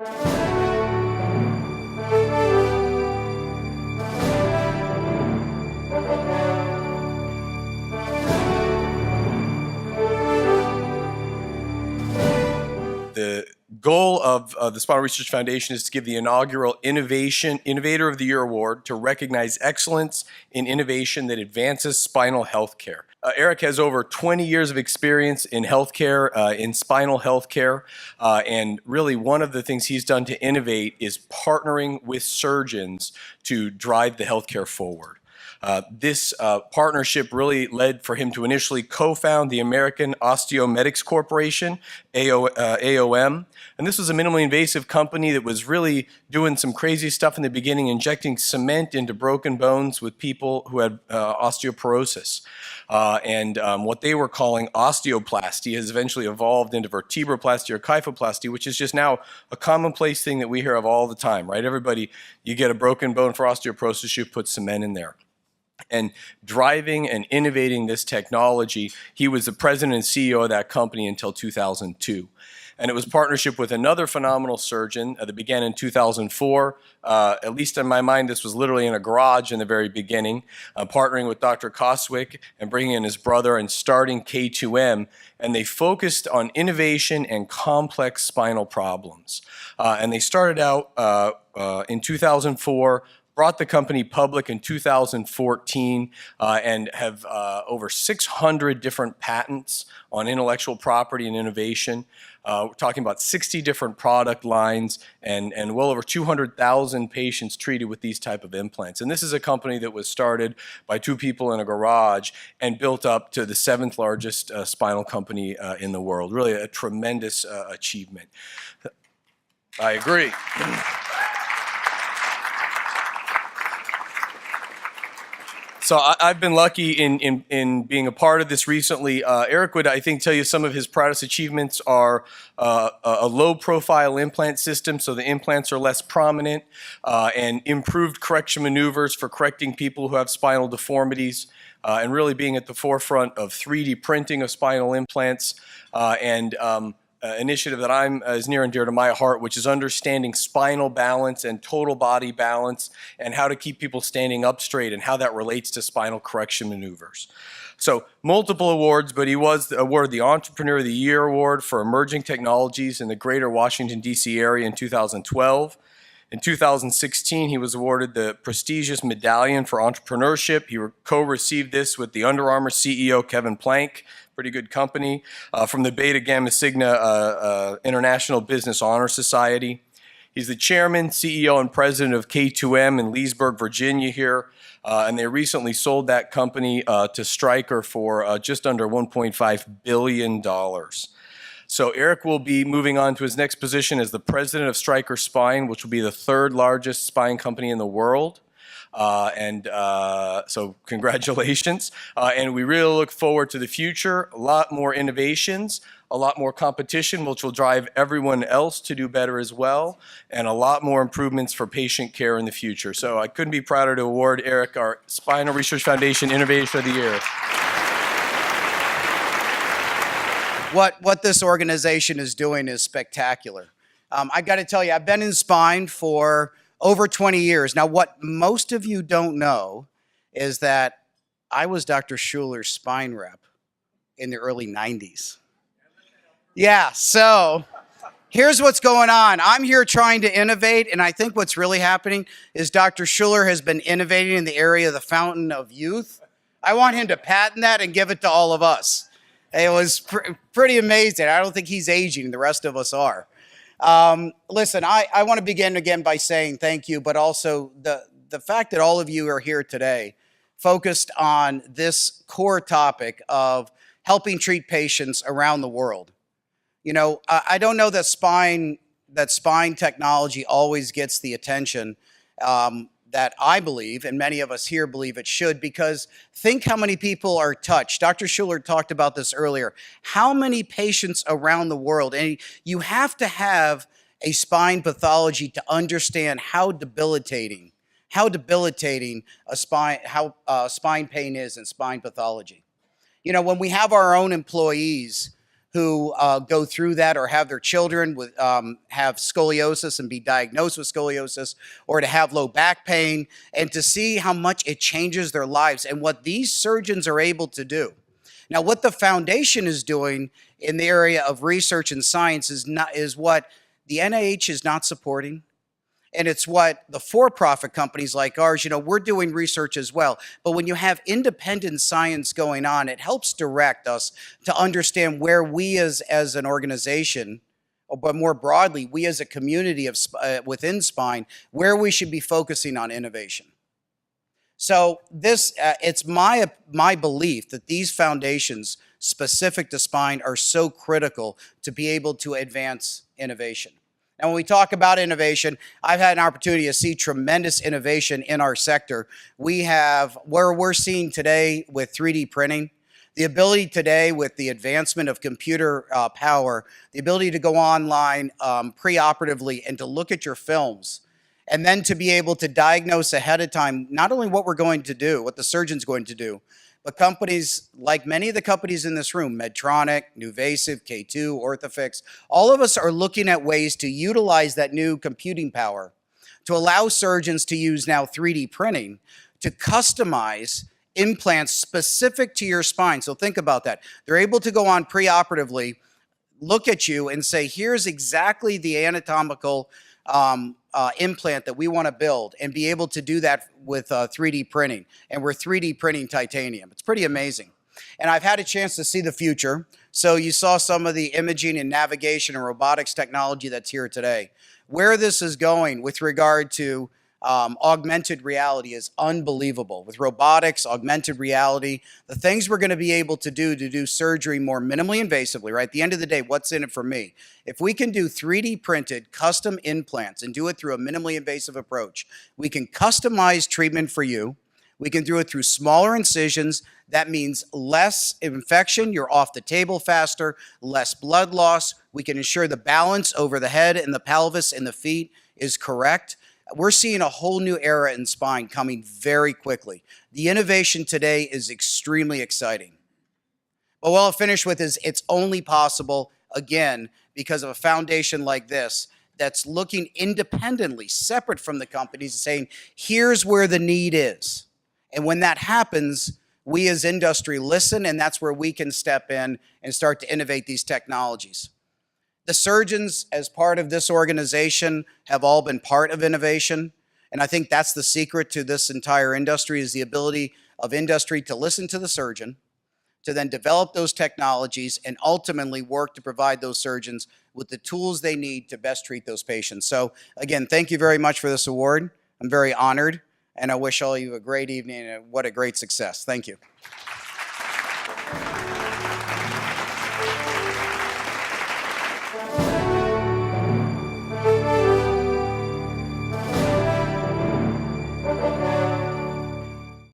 The goal of the Spinal Research Foundation is to give the inaugural Innovator of the Year award to recognize excellence in innovation that advances spinal healthcare. Eric has over 20 years of experience in healthcare, in spinal healthcare, and really one of the things he's done to innovate is partnering with surgeons to drive the healthcare forward. This partnership really led for him to initially co-found the American Osteomedics Corporation, AOM, and this was a minimally invasive company that was really doing some crazy stuff in the beginning, injecting cement into broken bones with people who had osteoporosis. And what they were calling osteoplasty has eventually evolved into vertebroplasty or kyphoplasty, which is just now a commonplace thing that we hear of all the time, right? Everybody, you get a broken bone for osteoporosis, you put cement in there. And driving and innovating this technology, he was the president and CEO of that company until 2002. And it was partnership with another phenomenal surgeon that began in 2004. At least in my mind, this was literally in a garage in the very beginning, partnering with Dr. Koswick and bringing in his brother and starting K2M. And they focused on innovation and complex spinal problems. And they started out in 2004, brought the company public in 2014 and have over 600 different patents on intellectual property and innovation. We're talking about 60 different product lines and well over 200,000 patients treated with these type of implants. And this is a company that was started by two people in a garage and built up to the 7th largest spinal company in the world. Really a tremendous achievement. I agree. So I've been lucky in being a part of this recently. Eric would, I think, tell you some of his proudest achievements are a low-profile implant system, so the implants are less prominent, and improved correction maneuvers for correcting people who have spinal deformities, and really being at the forefront of 3D printing of spinal implants, and initiative that is near and dear to my heart, which is understanding spinal balance and total body balance and how to keep people standing up straight and how that relates to spinal correction maneuvers. So multiple awards, but he was awarded the Entrepreneur of the Year Award for Emerging Technologies in the Greater Washington, D.C. area in 2012. In 2016, he was awarded the prestigious Medallion for Entrepreneurship. He co-received this with the Under Armour CEO, Kevin Plank, pretty good company, from the Beta Gamma Sigma International Business Honor Society. He's the chairman, CEO, and president of K2M in Leesburg, Virginia here, and they recently sold that company to Stryker for just under $1.5 billion. So Eric will be moving on to his next position as the president of Stryker Spine, which will be the 3rd largest spine company in the world. So congratulations. And we really look forward to the future, a lot more innovations, a lot more competition, which will drive everyone else to do better as well, and a lot more improvements for patient care in the future. So I couldn't be prouder to award Eric our Spinal Research Foundation Innovator of the Year. What this organization is doing is spectacular. I got to tell you, I've been in spine for over 20 years. Now, what most of you don't know is that I was Dr. Schuler's spine rep in the early 90s. Yeah, so here's what's going on. I'm here trying to innovate, and I think what's really happening is Dr. Schuler has been innovating in the area of the fountain of youth. I want him to patent that and give it to all of us. It was pretty amazing. I don't think he's aging. The rest of us are. Listen, I want to begin again by saying thank you, but also the fact that all of you are here today focused on this core topic of helping treat patients around the world. You know, I don't know that spine technology always gets the attention that I believe, and many of us here believe it should, because think how many people are touched. Dr. Schuler talked about this earlier. How many patients around the world, and you have to have a spine pathology to understand how debilitating spine pain is in spine pathology. You know, when we have our own employees who go through that or have their children with have scoliosis and be diagnosed with scoliosis, or to have low back pain, and to see how much it changes their lives and what these surgeons are able to do. Now, what the foundation is doing in the area of research and science is what the NIH is not supporting. And it's what the for-profit companies like ours, we're doing research as well. But when you have independent science going on, it helps direct us to understand where we as an organization, but more broadly, we as a community of within spine, where we should be focusing on innovation. So it's my belief that these foundations specific to spine are so critical to be able to advance innovation. And when we talk about innovation, I've had an opportunity to see tremendous innovation in our sector. We have, where we're seeing today with 3D printing, the ability today with the advancement of computer power, the ability to go online preoperatively and to look at your films, and then to be able to diagnose ahead of time, not only what we're going to do, what the surgeon's going to do, but companies like many of the companies in this room, Medtronic, NuVasive, K2, Orthofix, all of us are looking at ways to utilize that new computing power to allow surgeons to use now 3D printing to customize implants specific to your spine. So think about that. They're able to go on preoperatively, look at you and say, here's exactly the anatomical implant that we want to build, and be able to do that with 3D printing. And we're 3D printing titanium. It's pretty amazing. And I've had a chance to see the future. So you saw some of the imaging and navigation and robotics technology that's here today. Where this is going with regard to augmented reality is unbelievable. With robotics, augmented reality, the things we're going to be able to do surgery more minimally invasively, right? At the end of the day, what's in it for me? If we can do 3D printed custom implants and do it through a minimally invasive approach, we can customize treatment for you. We can do it through smaller incisions. That means less infection. You're off the table faster, less blood loss. We can ensure the balance over the head and the pelvis and the feet is correct. We're seeing a whole new era in spine coming very quickly. The innovation today is extremely exciting. But what I'll finish with is it's only possible, again, because of a foundation like this that's looking independently, separate from the companies, and saying, here's where the need is. And when that happens, we as industry listen, and that's where we can step in and start to innovate these technologies. The surgeons, as part of this organization, have all been part of innovation. And I think that's the secret to this entire industry, is the ability of industry to listen to the surgeon, to then develop those technologies, and ultimately work to provide those surgeons with the tools they need to best treat those patients. So again, thank you very much for this award. I'm very honored, and I wish all of you a great evening and what a great success. Thank you.